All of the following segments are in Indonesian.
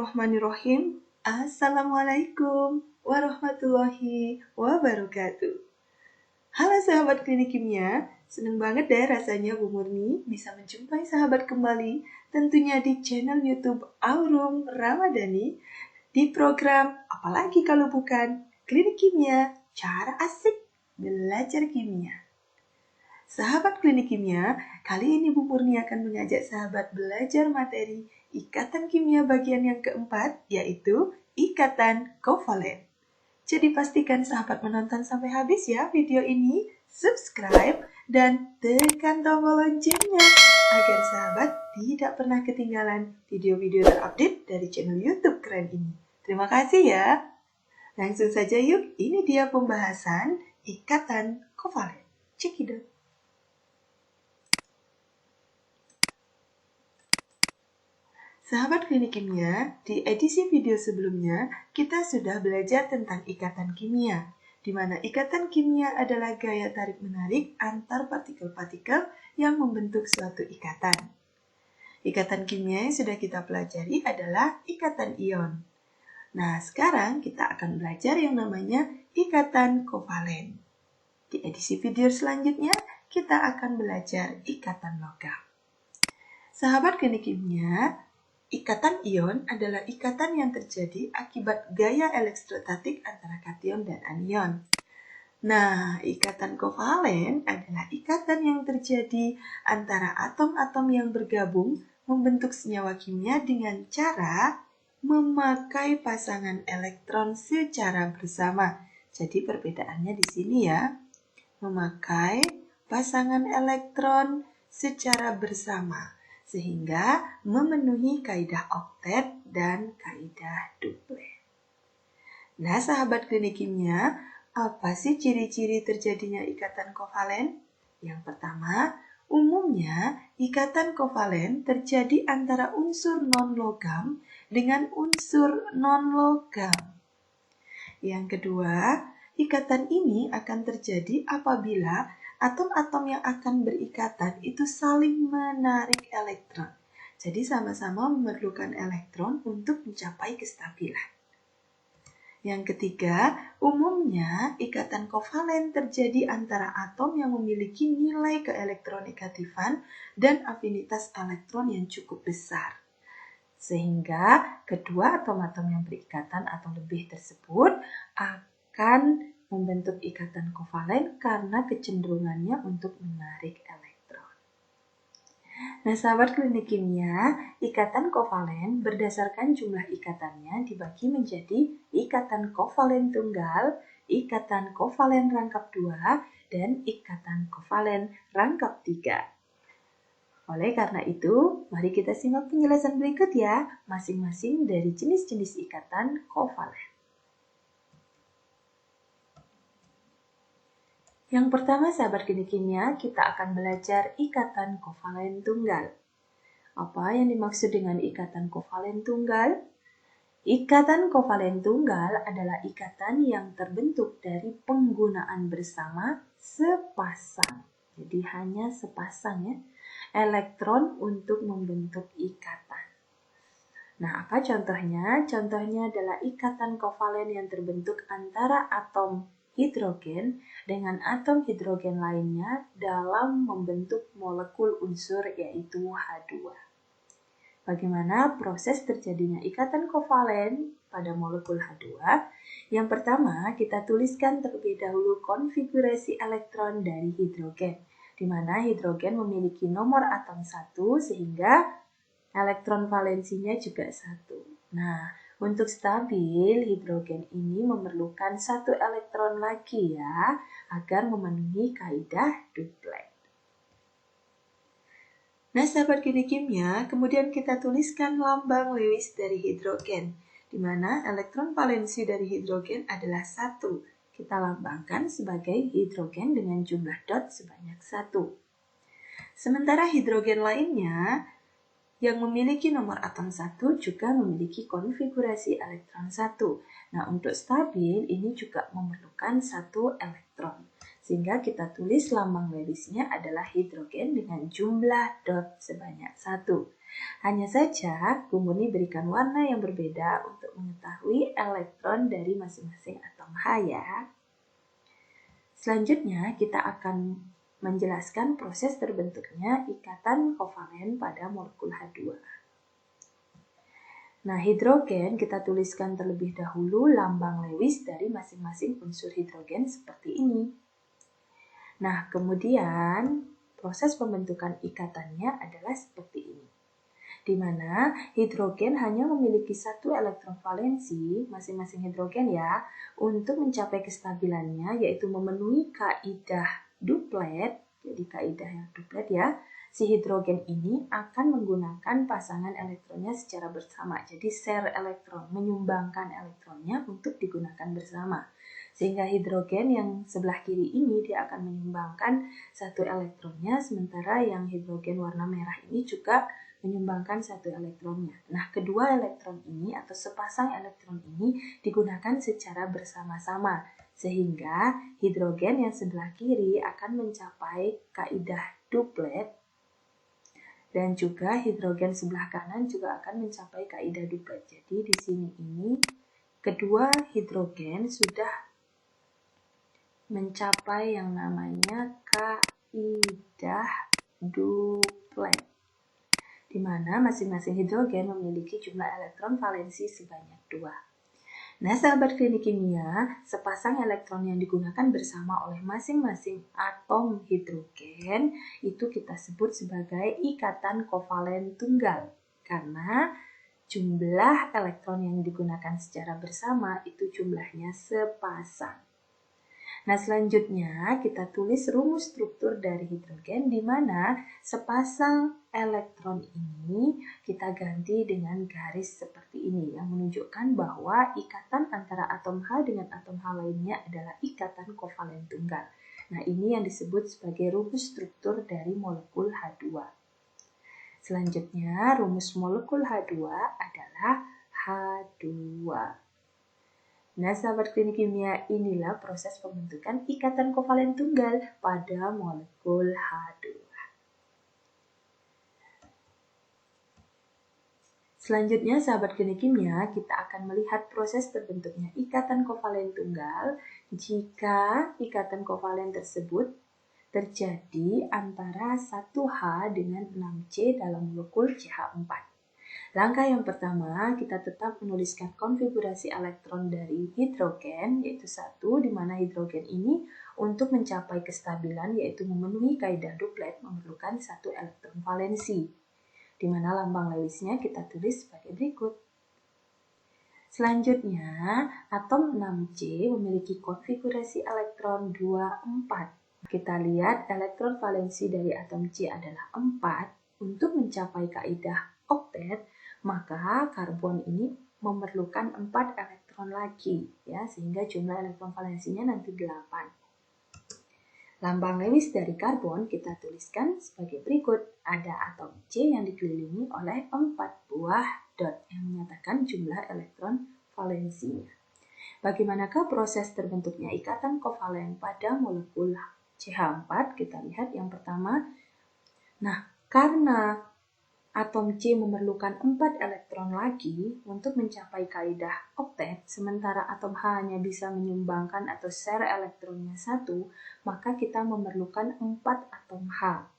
Bismillahirrahmanirrahim. Assalamualaikum warahmatullahi wabarakatuh. Halo sahabat klinik kimia, seneng banget deh rasanya Bu Murni bisa menjumpai sahabat kembali tentunya di channel YouTube Aurum Ramadhani di program apalagi kalau bukan Klinik Kimia, cara asik belajar kimia. Sahabat klinik kimia, kali ini Bu Murni akan mengajak sahabat belajar materi ikatan kimia bagian yang keempat, yaitu ikatan kovalen. Jadi pastikan sahabat menonton sampai habis ya video ini, subscribe, dan tekan tombol loncengnya agar sahabat tidak pernah ketinggalan video-video terupdate dari channel YouTube keren ini. Terima kasih ya. Langsung saja yuk, ini dia pembahasan ikatan kovalen. Cekidot. Sahabat klinik kimia, di edisi video sebelumnya kita sudah belajar tentang ikatan kimia, di mana ikatan kimia adalah gaya tarik-menarik antar partikel-partikel yang membentuk suatu ikatan. Ikatan kimia yang sudah kita pelajari adalah ikatan ion. Nah, sekarang kita akan belajar yang namanya ikatan kovalen. Di edisi video selanjutnya, kita akan belajar ikatan logam. Sahabat klinik kimia, ikatan ion adalah ikatan yang terjadi akibat gaya elektrostatik antara kation dan anion. Nah, ikatan kovalen adalah ikatan yang terjadi antara atom-atom yang bergabung membentuk senyawa kimia dengan cara memakai pasangan elektron secara bersama. Jadi perbedaannya di sini ya, memakai pasangan elektron secara bersama, sehingga memenuhi kaidah oktet dan kaidah duplet. Nah, sahabat klinik kimia, apa sih ciri-ciri terjadinya ikatan kovalen? Yang pertama, umumnya ikatan kovalen terjadi antara unsur non-logam dengan unsur non-logam. Yang kedua, ikatan ini akan terjadi apabila atom-atom yang akan berikatan itu saling menarik elektron. Jadi sama-sama memerlukan elektron untuk mencapai kestabilan. Yang ketiga, umumnya ikatan kovalen terjadi antara atom yang memiliki nilai keelektronegatifan dan afinitas elektron yang cukup besar. Sehingga kedua atom-atom yang berikatan atau lebih tersebut akan membentuk ikatan kovalen karena kecenderungannya untuk menarik elektron. Nah, sahabat klinik kimia, ikatan kovalen berdasarkan jumlah ikatannya dibagi menjadi ikatan kovalen tunggal, ikatan kovalen rangkap 2, dan ikatan kovalen rangkap 3. Oleh karena itu, mari kita simak penjelasan berikut ya, masing-masing dari jenis-jenis ikatan kovalen. Yang pertama, sahabat klinik kimia, kita akan belajar ikatan kovalen tunggal. Apa yang dimaksud dengan ikatan kovalen tunggal? Ikatan kovalen tunggal adalah ikatan yang terbentuk dari penggunaan bersama sepasang. Jadi hanya sepasang ya, elektron untuk membentuk ikatan. Nah, apa contohnya? Contohnya adalah ikatan kovalen yang terbentuk antara atom hidrogen dengan atom hidrogen lainnya dalam membentuk molekul unsur yaitu H2. Bagaimana proses terjadinya ikatan kovalen pada molekul H2? Yang pertama, kita tuliskan terlebih dahulu konfigurasi elektron dari hidrogen, di mana hidrogen memiliki nomor atom 1 sehingga elektron valensinya juga 1. Nah, untuk stabil, hidrogen ini memerlukan 1 elektron lagi ya, agar memenuhi kaidah duplet. Nah, sahabat klinik kimia, kemudian kita tuliskan lambang Lewis dari hidrogen, di mana elektron valensi dari hidrogen adalah 1. Kita lambangkan sebagai hidrogen dengan jumlah dot sebanyak 1. Sementara hidrogen lainnya yang memiliki nomor atom 1 juga memiliki konfigurasi elektron 1. Nah, untuk stabil ini juga memerlukan 1 elektron. Sehingga kita tulis lambang Lewisnya adalah hidrogen dengan jumlah dot sebanyak 1. Hanya saja, Bu Murni berikan warna yang berbeda untuk mengetahui elektron dari masing-masing atom H ya. Selanjutnya, kita akan menjelaskan proses terbentuknya ikatan kovalen pada molekul H2. Nah, hidrogen kita tuliskan terlebih dahulu lambang Lewis dari masing-masing unsur hidrogen seperti ini. Nah, kemudian proses pembentukan ikatannya adalah seperti ini. Di mana hidrogen hanya memiliki satu elektron valensi, masing-masing hidrogen ya, untuk mencapai kestabilannya, yaitu memenuhi kaidah duplet. Jadi kaidah yang duplet ya, si hidrogen ini akan menggunakan pasangan elektronnya secara bersama. Jadi share elektron, menyumbangkan elektronnya untuk digunakan bersama. Sehingga hidrogen yang sebelah kiri ini dia akan menyumbangkan satu elektronnya, sementara yang hidrogen warna merah ini juga menyumbangkan satu elektronnya. Nah, kedua elektron ini atau sepasang elektron ini digunakan secara bersama-sama, sehingga hidrogen yang sebelah kiri akan mencapai kaidah duplet, dan juga hidrogen sebelah kanan juga akan mencapai kaidah duplet. Jadi di sini ini kedua hidrogen sudah mencapai yang namanya kaidah duplet, di mana masing-masing hidrogen memiliki jumlah elektron valensi sebanyak 2. Nah, sahabat klinik kimia, sepasang elektron yang digunakan bersama oleh masing-masing atom hidrogen itu kita sebut sebagai ikatan kovalen tunggal, karena jumlah elektron yang digunakan secara bersama itu jumlahnya sepasang. Nah, selanjutnya kita tulis rumus struktur dari hidrogen, di mana sepasang elektron ini kita ganti dengan garis seperti ini yang menunjukkan bahwa ikatan antara atom H dengan atom H lainnya adalah ikatan kovalen tunggal. Nah, ini yang disebut sebagai rumus struktur dari molekul H2. Selanjutnya, rumus molekul H2 adalah H2. Nah, sahabat klinik kimia, inilah proses pembentukan ikatan kovalen tunggal pada molekul H2. Selanjutnya, sahabat klinik kimia, kita akan melihat proses terbentuknya ikatan kovalen tunggal jika ikatan kovalen tersebut terjadi antara 1H dengan 6C dalam molekul CH4. Langkah yang pertama, kita tetap menuliskan konfigurasi elektron dari hidrogen, yaitu 1, di mana hidrogen ini untuk mencapai kestabilan, yaitu memenuhi kaidah duplet, memerlukan satu elektron valensi, di mana lambang Lewisnya kita tulis sebagai berikut. Selanjutnya, atom 6C memiliki konfigurasi elektron 24. Kita lihat elektron valensi dari atom C adalah 4. Untuk mencapai kaidah oktet, maka karbon ini memerlukan 4 elektron lagi, ya, sehingga jumlah elektron valensinya nanti 8. Lambang Lewis dari karbon kita tuliskan sebagai berikut. Ada atom C yang dikelilingi oleh 4 buah dot yang menyatakan jumlah elektron valensinya. Bagaimanakah proses terbentuknya ikatan kovalen pada molekul CH4? Kita lihat yang pertama. Nah, karena atom C memerlukan 4 elektron lagi untuk mencapai kaidah oktet, sementara atom H hanya bisa menyumbangkan atau share elektronnya 1, maka kita memerlukan 4 atom H.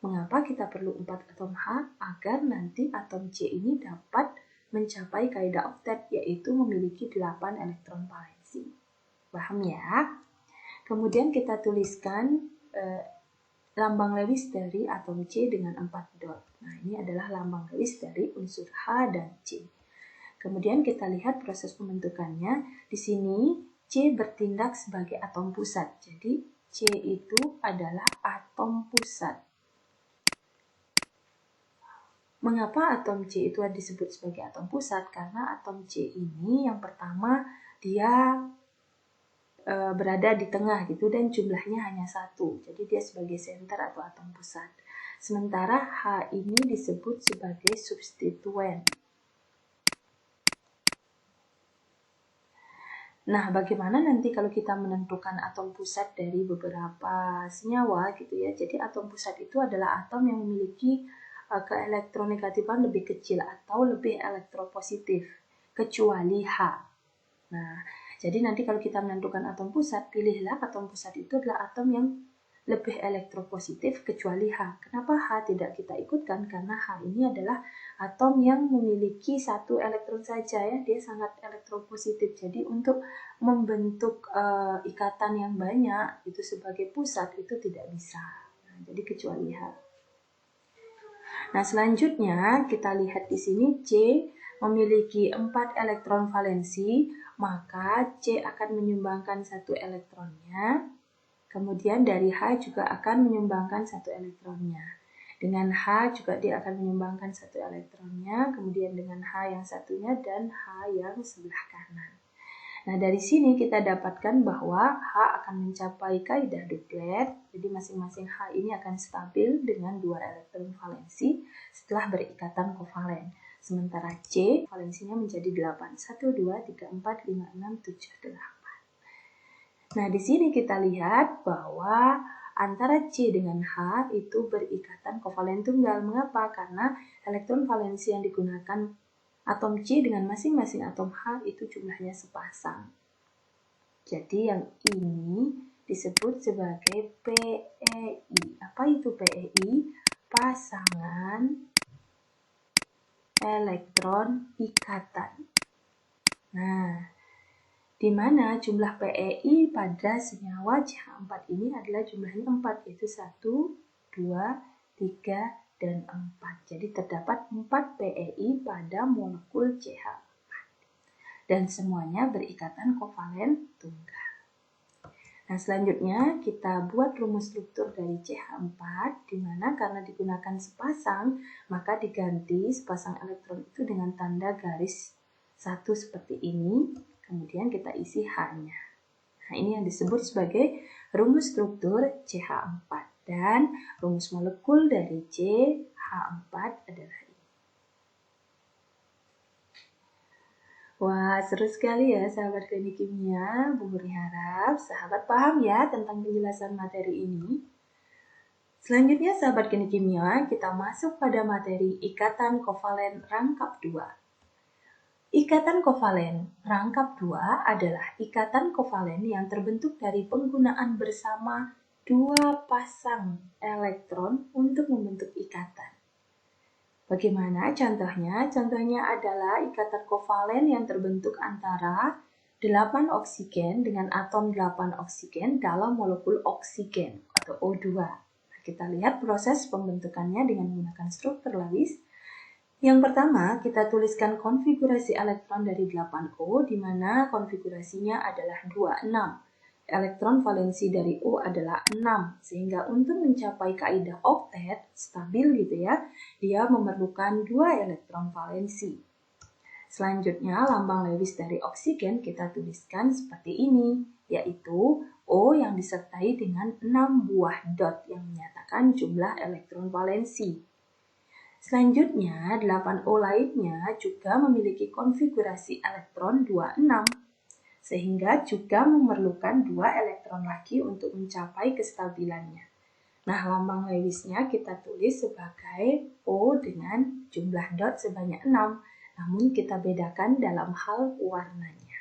Mengapa kita perlu 4 atom H? Agar nanti atom C ini dapat mencapai kaidah oktet, yaitu memiliki 8 elektron valensi. Paham ya? Kemudian kita tuliskan lambang Lewis dari atom C dengan 4 dot. Nah, ini adalah lambang Lewis dari unsur H dan C. Kemudian kita lihat proses pembentukannya. Di sini C bertindak sebagai atom pusat. Jadi C itu adalah atom pusat. Mengapa atom C itu disebut sebagai atom pusat? Karena atom C ini yang pertama dia berada di tengah gitu, dan jumlahnya hanya 1. Jadi dia sebagai senter atau atom pusat. Sementara H ini disebut sebagai substituen. Nah, bagaimana nanti kalau kita menentukan atom pusat dari beberapa senyawa gitu ya. Jadi atom pusat itu adalah atom yang memiliki keelektronegativan lebih kecil atau lebih elektropositif, kecuali H. Nah, jadi nanti kalau kita menentukan atom pusat, pilihlah atom pusat itu adalah atom yang lebih elektropositif kecuali H. Kenapa H tidak kita ikutkan? Karena H ini adalah atom yang memiliki satu elektron saja ya, dia sangat elektropositif. Jadi untuk membentuk ikatan yang banyak itu sebagai pusat itu tidak bisa. Nah, jadi kecuali H. Nah, selanjutnya kita lihat di sini C memiliki 4 elektron valensi, maka C akan menyumbangkan 1 elektronnya. Kemudian dari H juga akan menyumbangkan 1 elektronnya. Dengan H juga dia akan menyumbangkan 1 elektronnya, kemudian dengan H yang satunya dan H yang sebelah kanan. Nah, dari sini kita dapatkan bahwa H akan mencapai kaidah duplet, jadi masing-masing H ini akan stabil dengan 2 elektron valensi setelah berikatan kovalen. Sementara C valensinya menjadi 8. 1, 2, 3, 4, 5, 6, 7, 8. Nah, di sini kita lihat bahwa antara C dengan H itu berikatan kovalen tunggal. Mengapa? Karena elektron valensi yang digunakan atom C dengan masing-masing atom H itu jumlahnya sepasang. Jadi yang ini disebut sebagai PEI. Apa itu PEI? Pasangan elektron ikatan. Nah, di mana jumlah PEI pada senyawa CH4 ini adalah jumlahnya 4, yaitu 1, 2, 3, dan 4. Jadi terdapat 4 PEI pada molekul CH4. Dan semuanya berikatan kovalen tunggal. Nah, selanjutnya kita buat rumus struktur dari CH4, di mana karena digunakan sepasang, maka diganti sepasang elektron itu dengan tanda garis satu seperti ini, kemudian kita isi H-nya. Nah, ini yang disebut sebagai rumus struktur CH4, dan rumus molekul dari CH4 adalah ini. Wah, seru sekali ya sahabat klinik kimia. Bu Murni harap sahabat paham ya tentang penjelasan materi ini. Selanjutnya sahabat klinik kimia, kita masuk pada materi ikatan kovalen rangkap 2. Ikatan kovalen rangkap 2 adalah ikatan kovalen yang terbentuk dari penggunaan bersama 2 pasang elektron untuk membentuk ikatan. Bagaimana contohnya? Contohnya adalah ikatan kovalen yang terbentuk antara 8 oksigen dengan atom 8 oksigen dalam molekul oksigen atau O2. Nah, kita lihat proses pembentukannya dengan menggunakan struktur Lewis. Yang pertama, kita tuliskan konfigurasi elektron dari 8O, di mana konfigurasinya adalah 26. Elektron valensi dari O adalah 6, sehingga untuk mencapai kaidah oktet stabil gitu ya, dia memerlukan 2 elektron valensi. Selanjutnya, lambang Lewis dari oksigen kita tuliskan seperti ini, yaitu O yang disertai dengan 6 buah dot yang menyatakan jumlah elektron valensi. Selanjutnya, 8O lainnya juga memiliki konfigurasi elektron 26, sehingga juga memerlukan 2 elektron lagi untuk mencapai kestabilannya. Nah, lambang Lewisnya kita tulis sebagai O dengan jumlah dot sebanyak 6, namun kita bedakan dalam hal warnanya.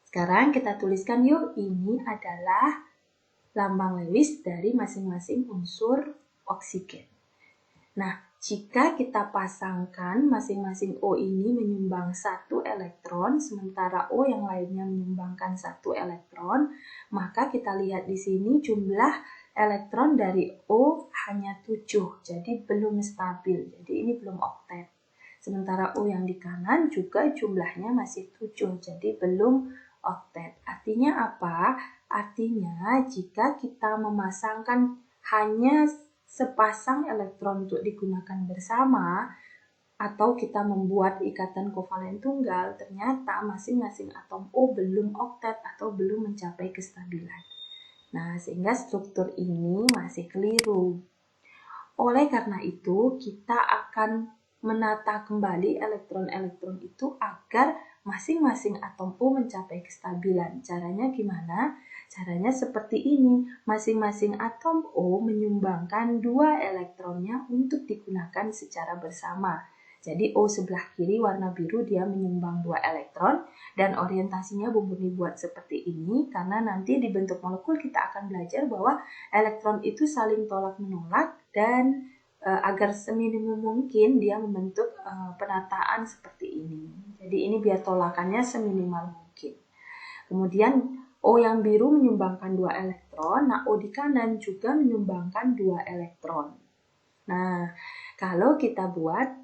Sekarang kita tuliskan yuk, ini adalah lambang Lewis dari masing-masing unsur oksigen. Nah, jika kita pasangkan masing-masing O ini menyumbang 1 elektron, sementara O yang lainnya menyumbangkan 1 elektron, maka kita lihat di sini jumlah elektron dari O hanya 7, jadi belum stabil, jadi ini belum oktet. Sementara O yang di kanan juga jumlahnya masih 7, jadi belum oktet. Artinya apa? Artinya jika kita memasangkan hanya sepasang elektron untuk digunakan bersama, atau kita membuat ikatan kovalen tunggal, ternyata masing-masing atom O belum oktet atau belum mencapai kestabilan. Nah, sehingga struktur ini masih keliru. Oleh karena itu, kita akan menata kembali elektron-elektron itu agar masing-masing atom O mencapai kestabilan. Caranya gimana? Caranya seperti ini, masing-masing atom O menyumbangkan 2 elektronnya untuk digunakan secara bersama. Jadi O sebelah kiri warna biru dia menyumbang 2 elektron dan orientasinya Bu Murni buat seperti ini karena nanti di bentuk molekul kita akan belajar bahwa elektron itu saling tolak-menolak dan agar seminimum mungkin dia membentuk penataan seperti ini. Jadi ini biar tolakannya seminimal mungkin. Kemudian O yang biru menyumbangkan 2 elektron, nah O di kanan juga menyumbangkan 2 elektron. Nah, kalau kita buat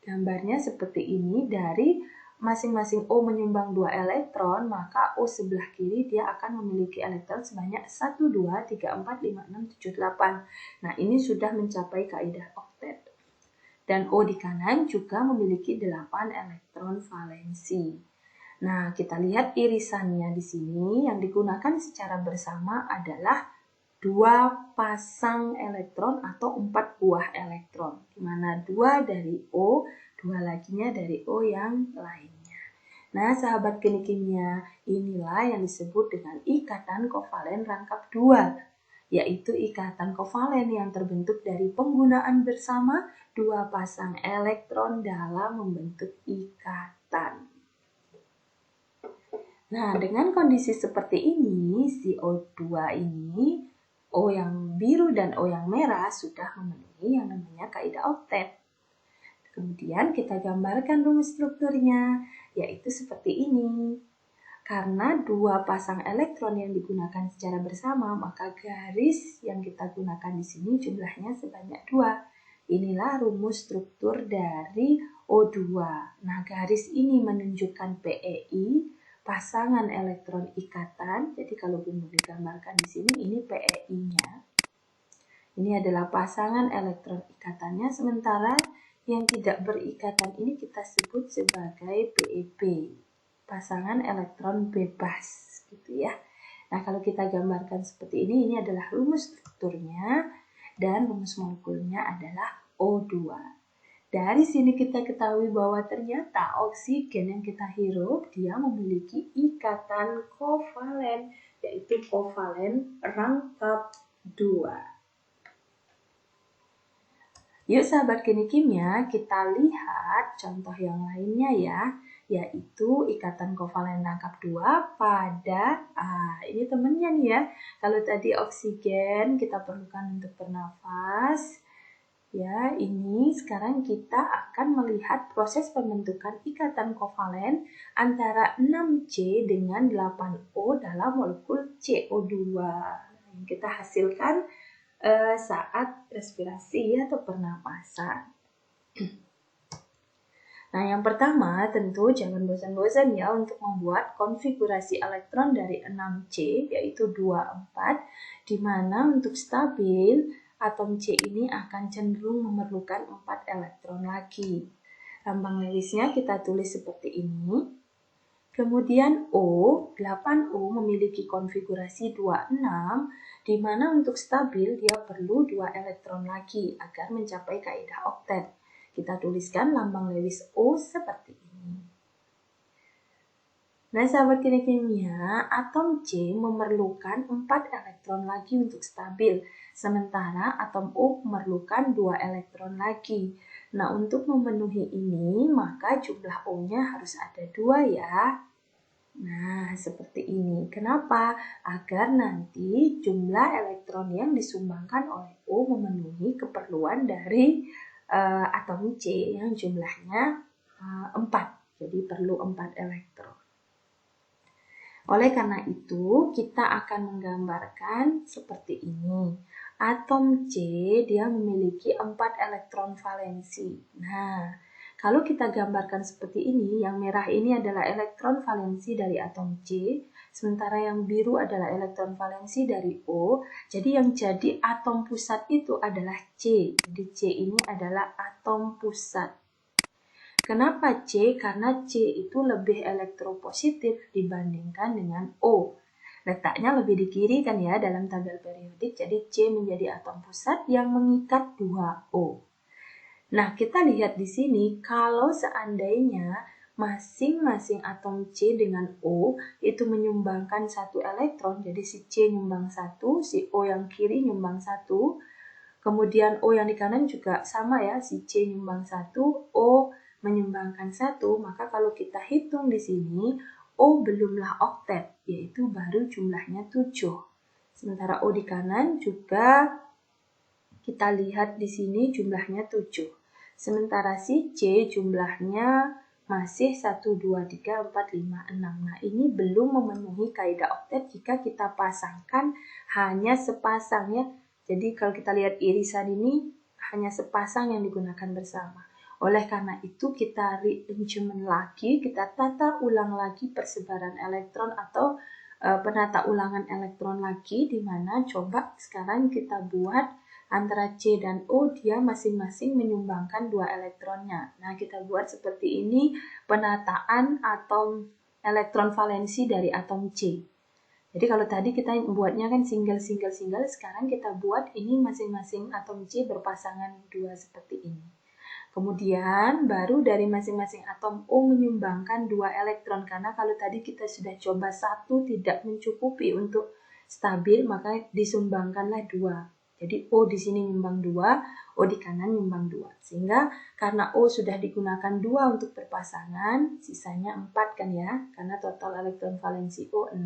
gambarnya seperti ini, dari masing-masing O menyumbang 2 elektron, maka O sebelah kiri dia akan memiliki elektron sebanyak 1, 2, 3, 4, 5, 6, 7, 8. Nah, ini sudah mencapai kaidah oktet. Dan O di kanan juga memiliki 8 elektron valensi. Nah, kita lihat irisannya di sini yang digunakan secara bersama adalah 2 pasang elektron atau 4 buah elektron, di mana 2 dari O, 2 laginya dari O yang lainnya. Nah, sahabat teknik kimia, inilah yang disebut dengan ikatan kovalen rangkap 2, yaitu ikatan kovalen yang terbentuk dari penggunaan bersama 2 pasang elektron dalam membentuk ikatan. Nah, dengan kondisi seperti ini, CO2 ini, O yang biru dan O yang merah sudah memenuhi yang namanya kaidah oktet. Kemudian kita gambarkan rumus strukturnya, yaitu seperti ini. Karena 2 pasang elektron yang digunakan secara bersama, maka garis yang kita gunakan di sini jumlahnya sebanyak 2. Inilah rumus struktur dari O2. Nah, garis ini menunjukkan PeI, pasangan elektron ikatan. Jadi kalau Bunda digambarkan di sini, ini PeI-nya. Ini adalah pasangan elektron ikatannya, sementara yang tidak berikatan ini kita sebut sebagai PeB, pasangan elektron bebas, gitu ya. Nah, kalau kita gambarkan seperti ini adalah rumus strukturnya dan rumus molekulnya adalah O2. Dari sini kita ketahui bahwa ternyata oksigen yang kita hirup dia memiliki ikatan kovalen, yaitu kovalen rangkap 2. Yuk sahabat kimia, kita lihat contoh yang lainnya ya, yaitu ikatan kovalen rangkap 2 pada ini temennya nih ya. Kalau tadi oksigen kita perlukan untuk bernafas, ya, ini sekarang kita akan melihat proses pembentukan ikatan kovalen antara 6C dengan 8O dalam molekul CO2 yang kita hasilkan saat respirasi atau pernapasan. Nah, yang pertama tentu jangan bosan-bosan ya untuk membuat konfigurasi elektron dari 6C yaitu 24, di mana untuk stabil atom C ini akan cenderung memerlukan 4 elektron lagi. Lambang Lewisnya kita tulis seperti ini. Kemudian O, 8O memiliki konfigurasi 26, di mana untuk stabil dia perlu 2 elektron lagi agar mencapai kaidah oktet. Kita tuliskan lambang Lewis O seperti ini. Nah, sahabat kimia, atom C memerlukan 4 elektron lagi untuk stabil, sementara atom O memerlukan 2 elektron lagi. Nah, untuk memenuhi ini, maka jumlah O-nya harus ada 2 ya. Nah, seperti ini. Kenapa? Agar nanti jumlah elektron yang disumbangkan oleh O memenuhi keperluan dari atom C yang jumlahnya 4. Jadi perlu 4 elektron. Oleh karena itu, kita akan menggambarkan seperti ini. Atom C dia memiliki 4 elektron valensi. Nah, kalau kita gambarkan seperti ini, yang merah ini adalah elektron valensi dari atom C, sementara yang biru adalah elektron valensi dari O. Jadi yang jadi atom pusat itu adalah C. Jadi C ini adalah atom pusat. Kenapa C? Karena C itu lebih elektropositif dibandingkan dengan O. Letaknya lebih di kiri kan ya dalam tabel periodik, jadi C menjadi atom pusat yang mengikat 2O. Nah, kita lihat di sini kalau seandainya masing-masing atom C dengan O itu menyumbangkan 1 elektron, jadi si C nyumbang 1, si O yang kiri nyumbang 1, kemudian O yang di kanan juga sama ya, si C nyumbang 1, O menyumbangkan 1, maka kalau kita hitung di sini, O belumlah oktet, yaitu baru jumlahnya 7. Sementara O di kanan juga kita lihat di sini jumlahnya 7. Sementara si C jumlahnya masih 1, 2, 3, 4, 5, 6. Nah, ini belum memenuhi kaidah oktet jika kita pasangkan hanya sepasang ya. Jadi kalau kita lihat irisan ini hanya sepasang yang digunakan bersama. Oleh karena itu kita rearrangement lagi, kita tata ulang lagi persebaran elektron atau penata ulangan elektron lagi, di mana coba sekarang kita buat antara C dan O dia masing-masing menyumbangkan 2 elektronnya. Nah, kita buat seperti ini penataan atom elektron valensi dari atom C. Jadi kalau tadi kita buatnya kan single, sekarang kita buat ini masing-masing atom C berpasangan 2 seperti ini. Kemudian baru dari masing-masing atom O menyumbangkan 2 elektron, karena kalau tadi kita sudah coba 1 tidak mencukupi untuk stabil, maka disumbangkanlah 2. Jadi O di sini nyumbang 2, O di kanan nyumbang 2. Sehingga karena O sudah digunakan 2 untuk berpasangan, sisanya 4 kan ya, karena total elektron valensi O 6.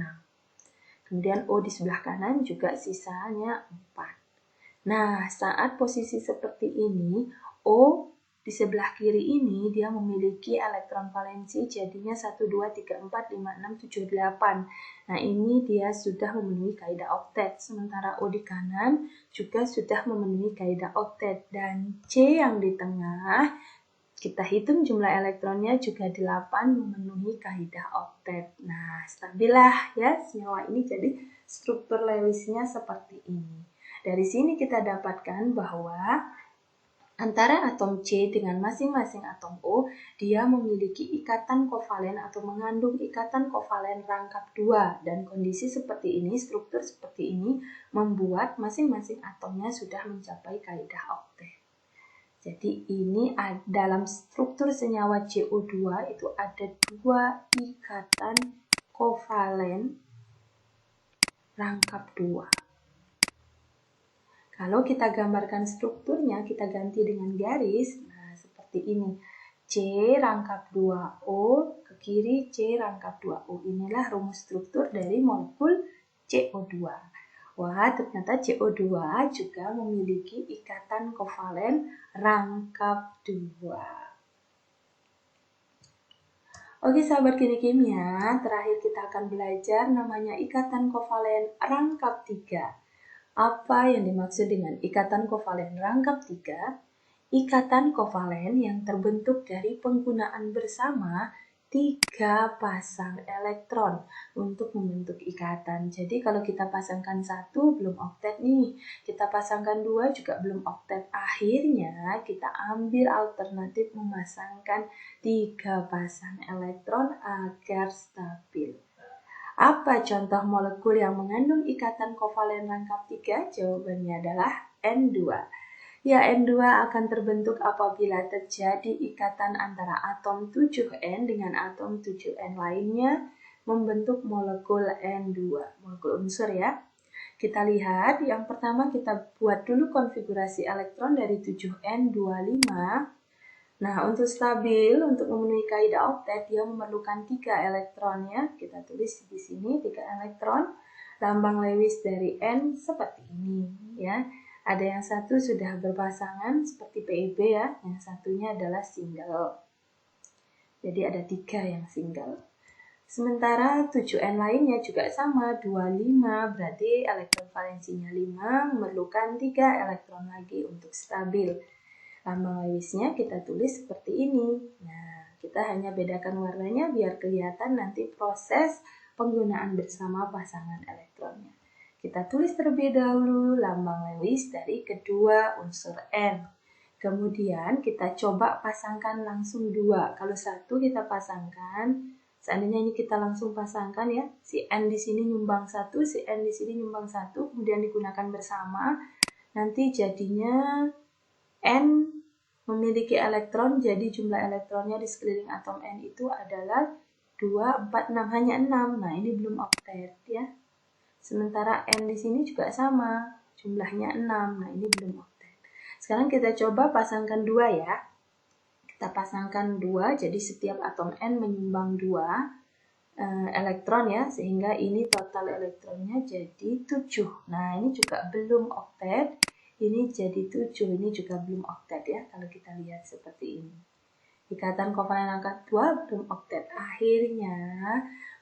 Kemudian O di sebelah kanan juga sisanya 4. Nah, saat posisi seperti ini, O di sebelah kiri ini dia memiliki elektron valensi jadinya 1, 2, 3, 4, 5, 6, 7, 8. Nah, ini dia sudah memenuhi kaidah oktet. Sementara O di kanan juga sudah memenuhi kaidah oktet. Dan C yang di tengah, kita hitung jumlah elektronnya juga 8 memenuhi kaidah oktet. Nah, stabil lah ya senyawa ini, jadi struktur Lewisnya seperti ini. Dari sini kita dapatkan bahwa antara atom C dengan masing-masing atom O, dia memiliki ikatan kovalen atau mengandung ikatan kovalen rangkap 2. Dan kondisi seperti ini, struktur seperti ini, membuat masing-masing atomnya sudah mencapai kaidah oktet. Jadi ini dalam struktur senyawa CO2 itu ada 2 ikatan kovalen rangkap 2. Kalau kita gambarkan strukturnya, kita ganti dengan garis, nah seperti ini. C rangkap 2O, ke kiri C rangkap 2O. Inilah rumus struktur dari molekul CO2. Wah, ternyata CO2 juga memiliki ikatan kovalen rangkap 2. Oke sahabat kimia, terakhir kita akan belajar namanya ikatan kovalen rangkap 3. Apa yang dimaksud dengan ikatan kovalen rangkap 3? Ikatan kovalen yang terbentuk dari penggunaan bersama 3 pasang elektron untuk membentuk ikatan. Jadi kalau kita pasangkan 1 belum oktet nih, kita pasangkan 2 juga belum oktet. Akhirnya kita ambil alternatif memasangkan 3 pasang elektron agar stabil. Apa contoh molekul yang mengandung ikatan kovalen rangkap 3? Jawabannya adalah N2. Ya, N2 akan terbentuk apabila terjadi ikatan antara atom 7N dengan atom 7N lainnya membentuk molekul N2, molekul unsur ya. Kita lihat, yang pertama kita buat dulu konfigurasi elektron dari 7N25. Nah, untuk stabil, untuk memenuhi kaidah oktet, dia memerlukan 3 elektron ya. Kita tulis di sini 3 elektron. Lambang Lewis dari N seperti ini ya. Ada yang satu sudah berpasangan seperti PEB ya, yang satunya adalah single. Jadi ada 3 yang single. Sementara 7N lainnya juga sama, 25, berarti elektron valensinya 5, memerlukan 3 elektron lagi untuk stabil. Lambang Lewisnya kita tulis seperti ini. Nah, kita hanya bedakan warnanya biar kelihatan nanti proses penggunaan bersama pasangan elektronnya. Kita tulis terlebih dahulu lambang Lewis dari kedua unsur N. Kemudian kita coba pasangkan langsung 2. Kalau 1 kita pasangkan, seandainya ini kita langsung pasangkan ya, si N di sini nyumbang 1, si N di sini nyumbang 1, kemudian digunakan bersama, nanti jadinya N memiliki elektron, jadi jumlah elektronnya di sekeliling atom N itu adalah 2, 4, 6, hanya 6. Nah, ini belum oktet ya. Sementara N di sini juga sama, jumlahnya 6. Nah, ini belum oktet. Sekarang kita coba pasangkan 2 ya. Kita pasangkan 2, jadi setiap atom N menyumbang 2 elektron ya, sehingga ini total elektronnya jadi 7. Nah, ini juga belum oktet. Ini jadi 7, ini juga belum oktet ya, kalau kita lihat seperti ini. Ikatan kovalen rangkap 2 belum oktet. Akhirnya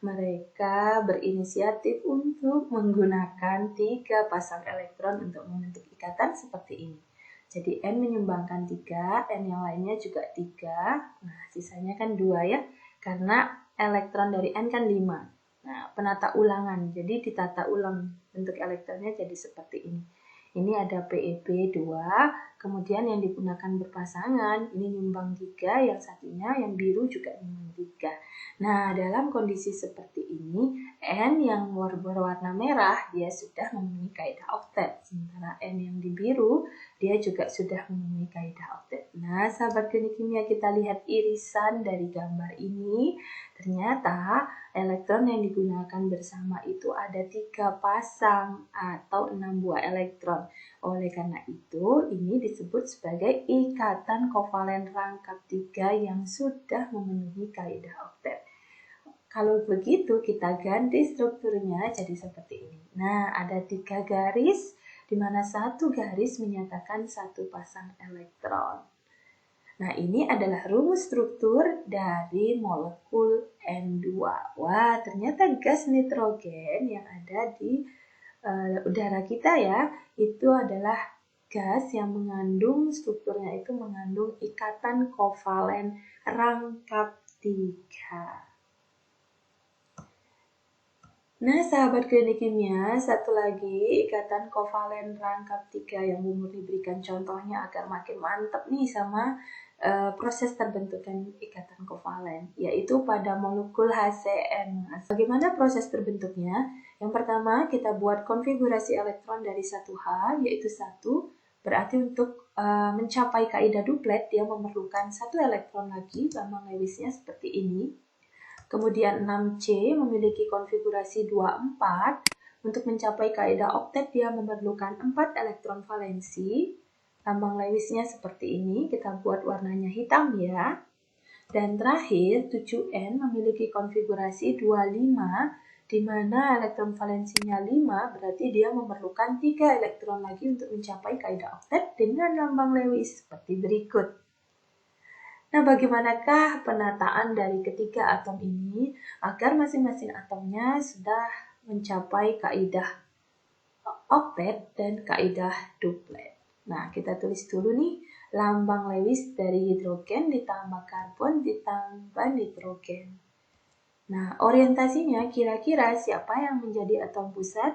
mereka berinisiatif untuk menggunakan 3 pasang elektron untuk membentuk ikatan seperti ini. Jadi N menyumbangkan 3, N yang lainnya juga 3. Nah, sisanya kan 2 ya, karena elektron dari N kan 5. Nah, penata ulangan. Jadi ditata ulang bentuk elektronnya jadi seperti ini. Ini ada PeP 2, kemudian yang digunakan berpasangan, ini nyumbang 3, yang satunya yang biru juga nyumbang 3. Nah, dalam kondisi seperti ini, N yang berwarna merah, dia sudah memenuhi kaidah oktet. Sementara N yang di biru, dia juga sudah memenuhi kaidah oktet. Nah, sahabat klinik kimia, kita lihat irisan dari gambar ini. Ternyata elektron yang digunakan bersama itu ada 3 pasang atau 6 buah elektron. Oleh karena itu, ini disebut sebagai ikatan kovalen rangkap 3 yang sudah memenuhi kaidah oktet. Kalau begitu, kita ganti strukturnya jadi seperti ini. Nah, ada 3 garis, di mana satu garis menyatakan 1 pasang elektron. Nah, ini adalah rumus struktur dari molekul N2. Wah, ternyata gas nitrogen yang ada di udara kita ya, itu adalah gas yang mengandung, strukturnya itu mengandung ikatan kovalen rangkap 3. Nah, sahabat klinik kimia, satu lagi ikatan kovalen rangkap 3 yang Bu Murni berikan contohnya agar makin mantap nih sama proses terbentukan ikatan kovalen, yaitu pada molekul HCN. Bagaimana proses terbentuknya? Yang pertama, kita buat konfigurasi elektron dari 1H, yaitu 1. Berarti untuk mencapai kaidah duplet, dia memerlukan 1 elektron lagi, lambang Lewisnya seperti ini. Kemudian 6C memiliki konfigurasi 24. Untuk mencapai kaidah oktet, dia memerlukan 4 elektron valensi. Lambang Lewisnya seperti ini, kita buat warnanya hitam ya. Dan terakhir, 7N memiliki konfigurasi 25, di mana elektron valensinya 5, berarti dia memerlukan 3 elektron lagi untuk mencapai kaidah oktet dengan lambang Lewis seperti berikut. Nah, bagaimanakah penataan dari ketiga atom ini agar masing-masing atomnya sudah mencapai kaidah oktet dan kaidah duplet? Nah, kita tulis dulu nih, lambang Lewis dari hidrogen ditambah karbon ditambah nitrogen. Nah, orientasinya kira-kira siapa yang menjadi atom pusat?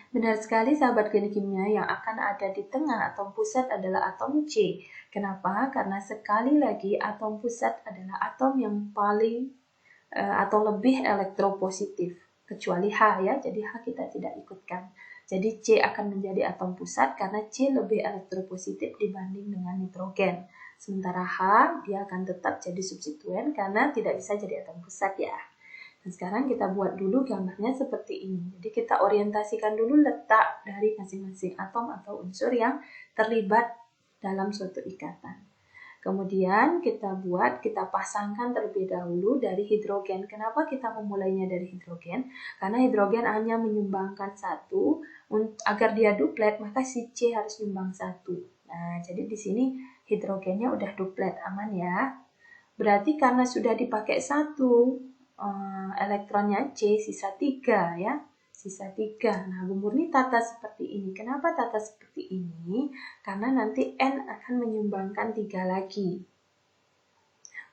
Benar sekali sahabat klinik kimia, yang akan ada di tengah atom pusat adalah atom C. Kenapa? Karena sekali lagi atom pusat adalah atom yang paling atau lebih elektropositif, kecuali H ya, jadi H kita tidak ikutkan. Jadi C akan menjadi atom pusat karena C lebih elektropositif dibanding dengan nitrogen. Sementara H dia akan tetap jadi substituen karena tidak bisa jadi atom pusat ya. Nah, sekarang kita buat dulu gambarnya seperti ini. Jadi kita orientasikan dulu letak dari masing-masing atom atau unsur yang terlibat dalam suatu ikatan. Kemudian kita pasangkan terlebih dahulu dari hidrogen. Kenapa kita memulainya dari hidrogen? Karena hidrogen hanya menyumbangkan 1, agar dia duplet maka si C harus nyumbang 1. Nah, jadi di sini hidrogennya udah duplet, aman ya. Berarti karena sudah dipakai 1, elektronnya C, sisa 3 ya. Sisa 3. Nah, Bu Murni tata seperti ini. Kenapa tata seperti ini? Karena nanti N akan menyumbangkan 3 lagi.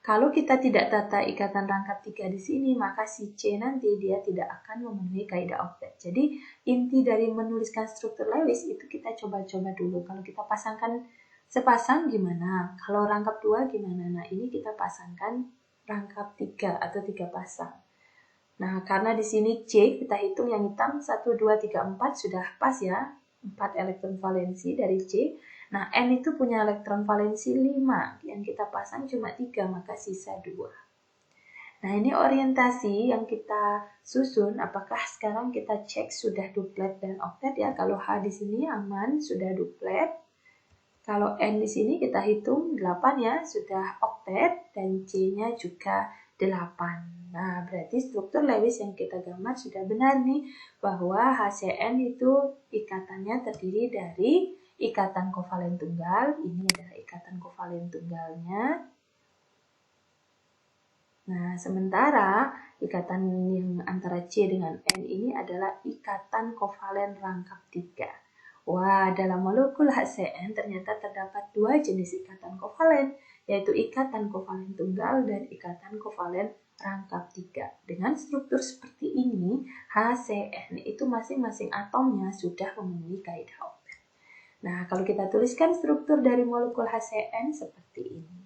Kalau kita tidak tata ikatan rangkap 3 di sini, maka si C nanti dia tidak akan memenuhi kaidah oktet. Jadi, inti dari menuliskan struktur Lewis itu kita coba-coba dulu. Kalau kita pasangkan sepasang gimana? Kalau rangkap 2 gimana? Nah, ini kita pasangkan rangkap 3 atau 3 pasang. Nah, karena di sini C kita hitung yang hitam 1, 2, 3, 4 sudah pas ya. 4 elektron valensi dari C. Nah, N itu punya elektron valensi 5, yang kita pasang cuma 3, maka sisa 2. Nah, ini orientasi yang kita susun. Apakah sekarang kita cek sudah duplet dan oktet ya? Kalau H di sini aman, sudah duplet. Kalau N di sini kita hitung 8 ya, sudah oktet, dan C-nya juga 8. Nah, berarti struktur Lewis yang kita gambar sudah benar nih, bahwa HCN itu ikatannya terdiri dari ikatan kovalen tunggal, ini adalah ikatan kovalen tunggalnya. Nah, sementara ikatan yang antara C dengan N ini adalah ikatan kovalen rangkap 3. Wah, dalam molekul HCN ternyata terdapat 2 jenis ikatan kovalen, yaitu ikatan kovalen tunggal dan ikatan kovalen rangkap 3. Dengan struktur seperti ini, HCN itu masing-masing atomnya sudah memenuhi kaidah oktet. Nah, kalau kita tuliskan struktur dari molekul HCN seperti ini.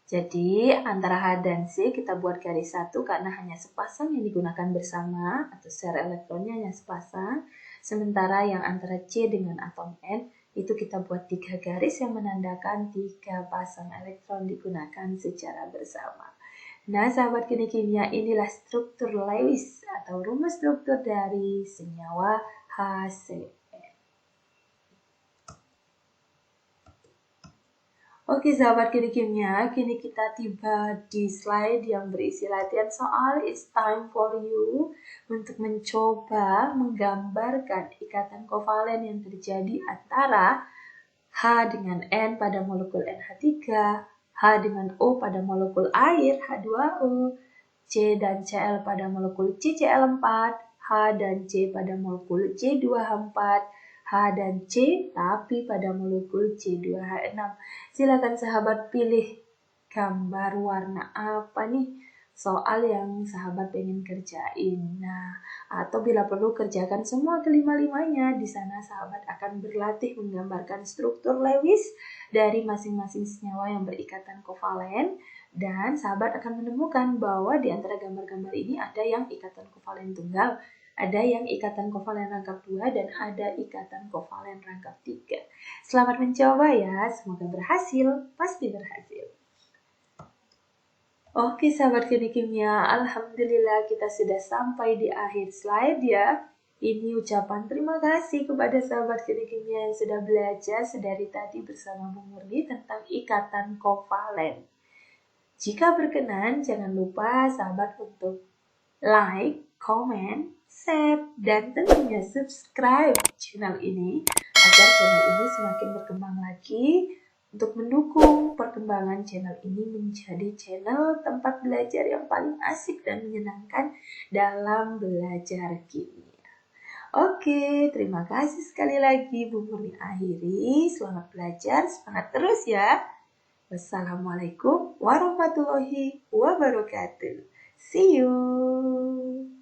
Jadi, antara H dan C kita buat garis satu karena hanya sepasang yang digunakan bersama, atau share elektronnya hanya sepasang. Sementara yang antara C dengan atom N, itu kita buat 3 garis yang menandakan 3 pasang elektron digunakan secara bersama. Nah, sahabat kimia, inilah struktur Lewis atau rumus struktur dari senyawa HCN. Oke sahabat kimia, kini kita tiba di slide yang berisi latihan soal. It's time for you untuk mencoba menggambarkan ikatan kovalen yang terjadi antara H dengan N pada molekul NH3, H dengan O pada molekul air H2O, C dan Cl pada molekul CCl4, H dan C pada molekul C2H4, H dan C tapi pada molekul C2H6. Silakan sahabat pilih gambar warna apa nih soal yang sahabat pengen kerjain. Nah, atau bila perlu kerjakan semua kelima-limanya. Di sana sahabat akan berlatih menggambarkan struktur Lewis dari masing-masing senyawa yang berikatan kovalen. Dan sahabat akan menemukan bahwa di antara gambar-gambar ini ada yang ikatan kovalen tunggal, ada yang ikatan kovalen rangkap 2, dan ada ikatan kovalen rangkap 3. Selamat mencoba ya, semoga berhasil, pasti berhasil. Oke sahabat kimia, alhamdulillah kita sudah sampai di akhir slide ya. Ini ucapan terima kasih kepada sahabat kimia yang sudah belajar sedari tadi bersama Bu Murni tentang ikatan kovalen. Jika berkenan, jangan lupa sahabat untuk like, comment, share, dan tentunya subscribe channel ini agar channel ini semakin berkembang lagi untuk mendukung perkembangan channel ini menjadi channel tempat belajar yang paling asik dan menyenangkan dalam belajar kimia. Oke, terima kasih sekali lagi Bu Murni akhiri. Selamat belajar, semangat terus ya. Wassalamualaikum warahmatullahi wabarakatuh. See you.